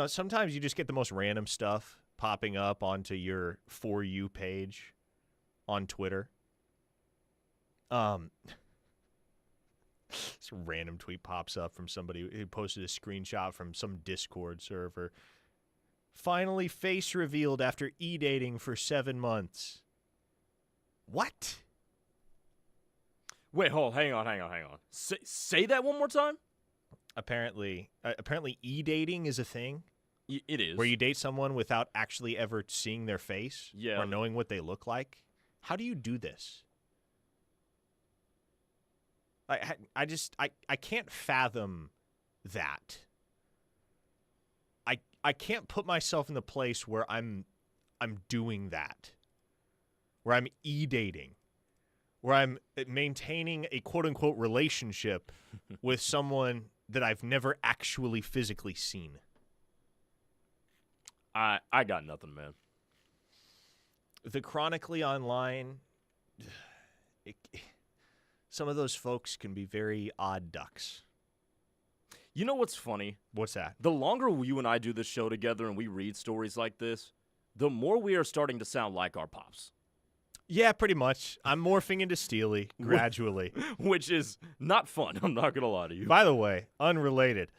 Sometimes you just get the most random stuff popping up onto your For You page on Twitter. This random tweet pops up from somebody who posted a screenshot from some Discord server. Finally face revealed after e-dating for 7 months. What? Wait, hang on. Say that one more time? Apparently e-dating is a thing. It is. Where you date someone without actually ever seeing their face or knowing what they look like. How do you do this? I can't fathom that. I can't put myself in the place where I'm doing that, where I'm e-dating, where I'm maintaining a quote-unquote relationship with someone that I've never actually physically seen. I got nothing, man. The chronically online... Some of those folks can be very odd ducks. You know what's funny? What's that? The longer you and I do this show together and we read stories like this, the more we are starting to sound like our pops. Yeah, pretty much. I'm morphing into Steely gradually. Which is not fun, I'm not going to lie to you. By the way, unrelated,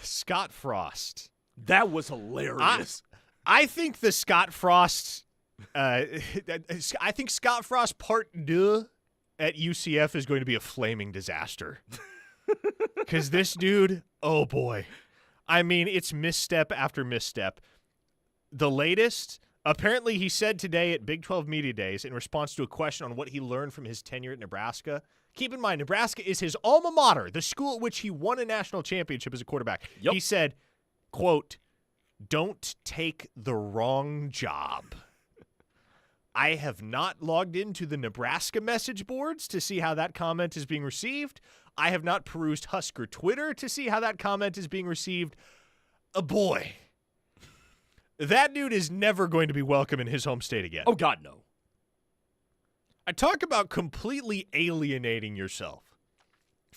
Scott Frost. That was hilarious. I think the Scott Frost, I think Scott Frost Part 2 at UCF is going to be a flaming disaster. Because this dude, oh boy. I mean, it's misstep after misstep. The latest, apparently he said today at Big 12 Media Days in response to a question on what he learned from his tenure at Nebraska. Keep in mind, Nebraska is his alma mater, the school at which he won a national championship as a quarterback. Yep. He said, quote, "Don't take the wrong job." I have not logged into the Nebraska message boards to see how that comment is being received. I have not perused Husker Twitter to see how that comment is being received. Boy, that dude is never going to be welcome in his home state again. Oh, God, no. I talk about completely alienating yourself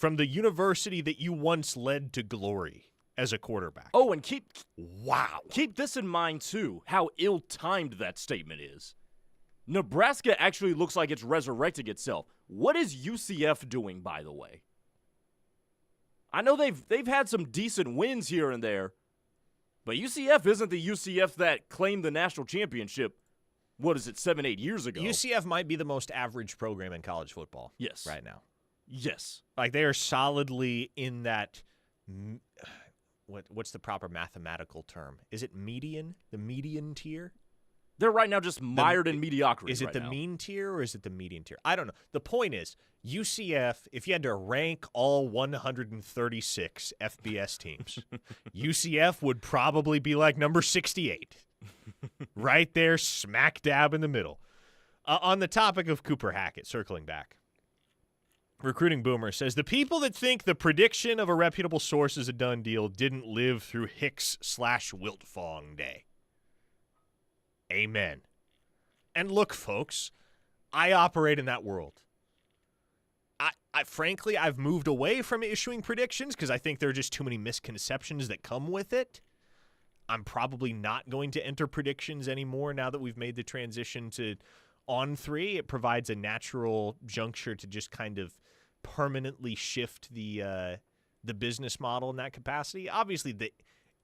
from the university that you once led to glory as a quarterback. Oh, and keep this in mind, too, how ill-timed that statement is. Nebraska actually looks like it's resurrecting itself. What is UCF doing, by the way? I know they've had some decent wins here and there, but UCF isn't the UCF that claimed the national championship, 7-8 years ago? UCF might be the most average program in college football. Yes. Right now. Yes. Like, they are solidly in that, what's the proper mathematical term? Is it median? The median tier? They're right now just mired in mediocrity. Is it the mean tier or is it the median tier? I don't know. The point is, UCF, if you had to rank all 136 FBS teams, UCF would probably be like number 68. Right there, smack dab in the middle. On the topic of Cooper Hackett, circling back, Recruiting Boomer says, the people that think the prediction of a reputable source is a done deal didn't live through Hicks/Wiltfong day. Amen. And look, folks, I operate in that world. I frankly, I've moved away from issuing predictions because I think there are just too many misconceptions that come with it. I'm probably not going to enter predictions anymore now that we've made the transition to On3. It provides a natural juncture to just kind of permanently shift the business model in that capacity. Obviously, the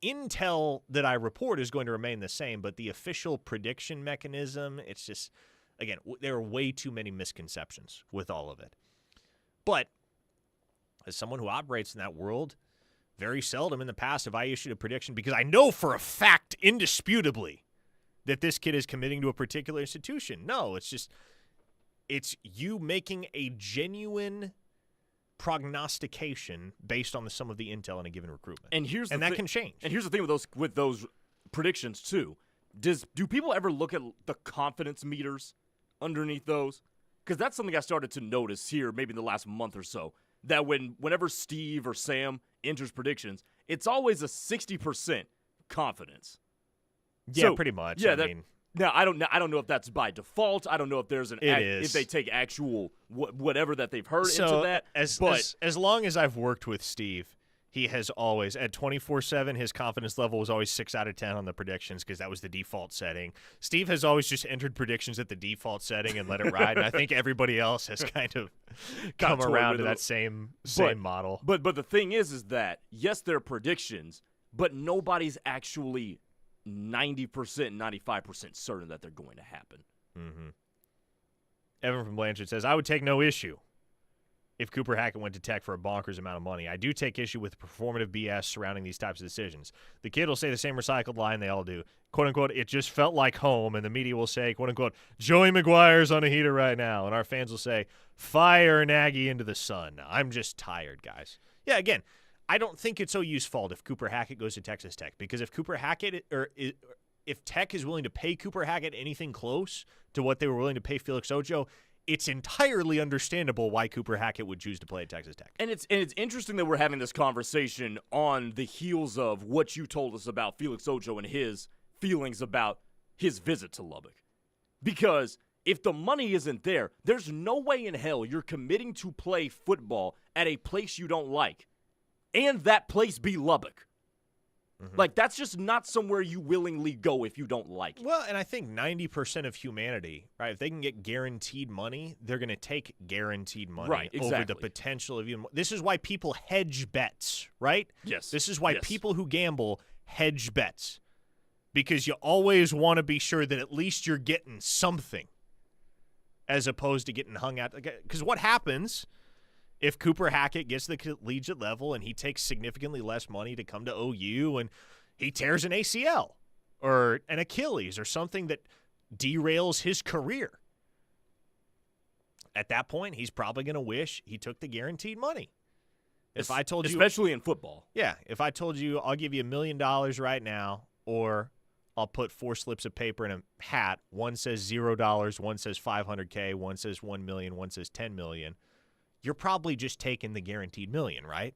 intel that I report is going to remain the same, but the official prediction mechanism, it's just, again, there are way too many misconceptions with all of it. But as someone who operates in that world, very seldom in the past have I issued a prediction because I know for a fact, indisputably, that this kid is committing to a particular institution. No, it's you making a genuine prognostication based on some of the intel in a given recruitment. And that can change. And here's the thing with those predictions too. Do people ever look at the confidence meters underneath those? Because that's something I started to notice here maybe in the last month or so. That whenever Steve or Sam enters predictions, it's always a 60% confidence. Yeah, pretty much. Yeah, now I don't know if that's by default. I don't know if there's if they take actual whatever that they've heard into that. As long as I've worked with Steve, he has always at 24/7 his confidence level was always 6 out of 10 on the predictions because that was the default setting. Steve has always just entered predictions at the default setting and let it ride. And I think everybody else has kind of come around to that same model. But the thing is that yes, they're predictions, but nobody's actually 90%, 95% certain that they're going to happen. Mm-hmm. Evan from Blanchard says, I would take no issue if Cooper Hackett went to Tech for a bonkers amount of money. I do take issue with performative BS surrounding these types of decisions. The kid will say the same recycled line they all do. Quote, unquote, it just felt like home. And the media will say, quote, unquote, Joey McGuire's on a heater right now. And our fans will say, fire Nagy into the sun. I'm just tired, guys. Yeah, again, I don't think it's OU's fault if Cooper Hackett goes to Texas Tech, because if Cooper Hackett if Tech is willing to pay Cooper Hackett anything close to what they were willing to pay Felix Ojo, it's entirely understandable why Cooper Hackett would choose to play at Texas Tech. And it's interesting that we're having this conversation on the heels of what you told us about Felix Ojo and his feelings about his visit to Lubbock. Because if the money isn't there, there's no way in hell you're committing to play football at a place you don't like. And that place be Lubbock. Mm-hmm. Like, that's just not somewhere you willingly go if you don't like it. Well, and I think 90% of humanity, right, if they can get guaranteed money, they're going to take guaranteed money over the potential of even more. This is why people hedge bets, right? Yes. This is why people who gamble hedge bets. Because you always want to be sure that at least you're getting something as opposed to getting hung out. Because what happens if Cooper Hackett gets to the collegiate level and he takes significantly less money to come to OU and he tears an ACL or an Achilles or something that derails his career? At that point, he's probably going to wish he took the guaranteed money. If I told you, especially in football. Yeah, if I told you I'll give you $1 million right now, or I'll put 4 slips of paper in a hat. One says $0, one says $500K, one says $1 million, one says $10 million. You're probably just taking the guaranteed $1 million, right?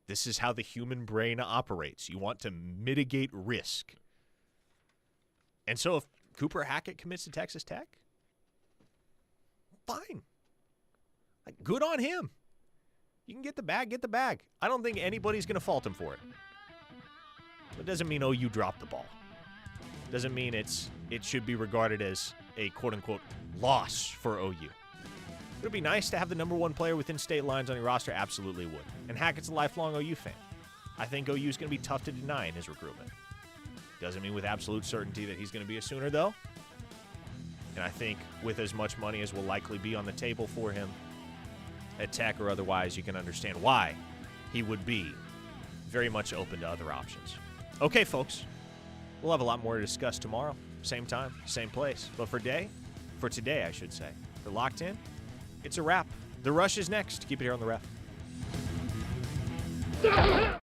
This is how the human brain operates. You want to mitigate risk. And so if Cooper Hackett commits to Texas Tech, fine. Like, good on him. You can get the bag, get the bag. I don't think anybody's going to fault him for it. It doesn't mean OU dropped the ball. Doesn't mean it should be regarded as a quote-unquote loss for OU. Would it be nice to have the number one player within state lines on your roster? Absolutely would. And Hackett's a lifelong OU fan. I think OU is going to be tough to deny in his recruitment. Doesn't mean with absolute certainty that he's going to be a Sooner, though. And I think with as much money as will likely be on the table for him, at Tech or otherwise, you can understand why he would be very much open to other options. Okay, folks. We'll have a lot more to discuss tomorrow. Same time, same place. But for today, I should say, for Locked In, it's a wrap. The Rush is next. Keep it here on the Ref.